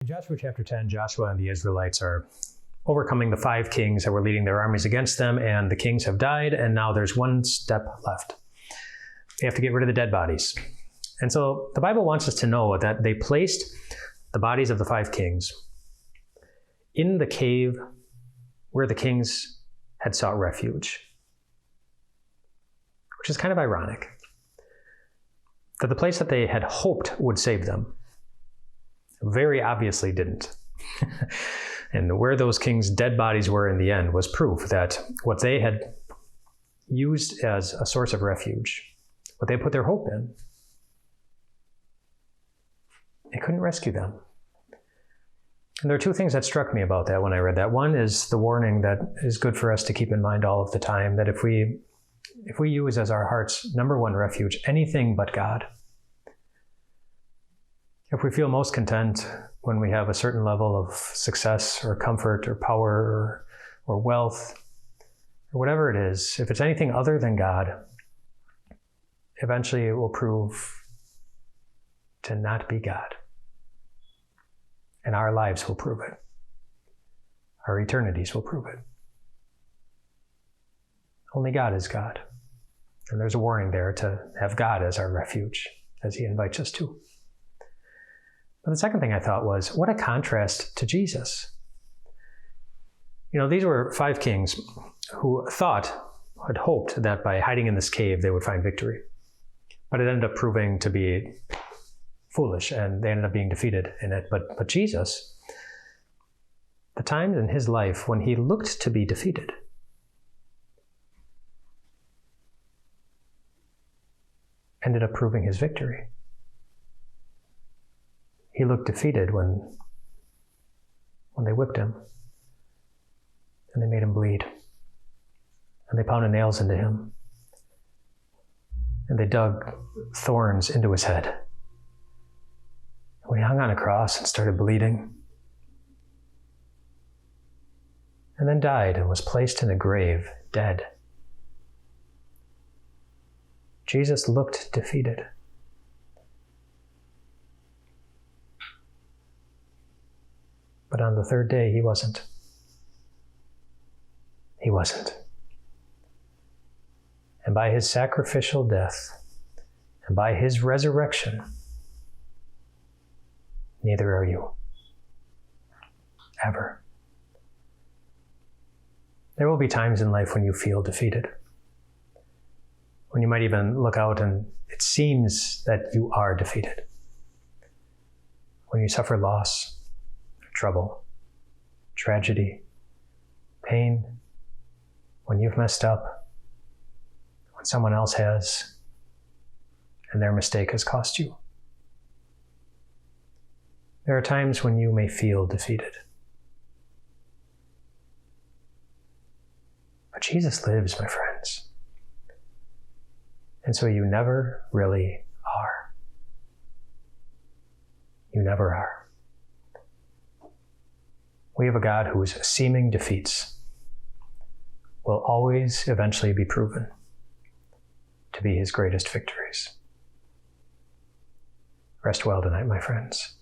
In Joshua chapter 10, Joshua and the Israelites are overcoming the 5 kings that were leading their armies against them, and the kings have died, and now there's one step left. They have to get rid of the dead bodies. And so the Bible wants us to know that they placed the bodies of the 5 kings in the cave where the kings had sought refuge, which is kind of ironic. That the place that they had hoped would save them very obviously didn't. And where those kings' dead bodies were in the end was proof that what they had used as a source of refuge, what they put their hope in, it couldn't rescue them. And there are 2 things that struck me about that when I read that. One is the warning that is good for us to keep in mind all of the time, that if we use as our heart's number 1 refuge anything but God, if we feel most content when we have a certain level of success or comfort or power or wealth or whatever it is, if it's anything other than God, eventually it will prove to not be God. And our lives will prove it. Our eternities will prove it. Only God is God. And there's a warning there to have God as our refuge, as he invites us to. But the second thing I thought was, what a contrast to Jesus. You know, these were 5 kings who had hoped that by hiding in this cave they would find victory. But it ended up proving to be foolish, and they ended up being defeated in it. But Jesus, the times in his life when he looked to be defeated, ended up proving his victory. He looked defeated when they whipped him, and they made him bleed, and they pounded nails into him, and they dug thorns into his head. When he hung on a cross and started bleeding, and then died and was placed in a grave, dead, Jesus looked defeated. But on the 3rd day, he wasn't. He wasn't. And by his sacrificial death, and by his resurrection, neither are you. Ever. There will be times in life when you feel defeated. When you might even look out and it seems that you are defeated. When you suffer loss, trouble, tragedy, pain, when you've messed up, when someone else has, and their mistake has cost you. There are times when you may feel defeated. But Jesus lives, my friends. And so you never really are. You never are. We have a God whose seeming defeats will always eventually be proven to be his greatest victories. Rest well tonight, my friends.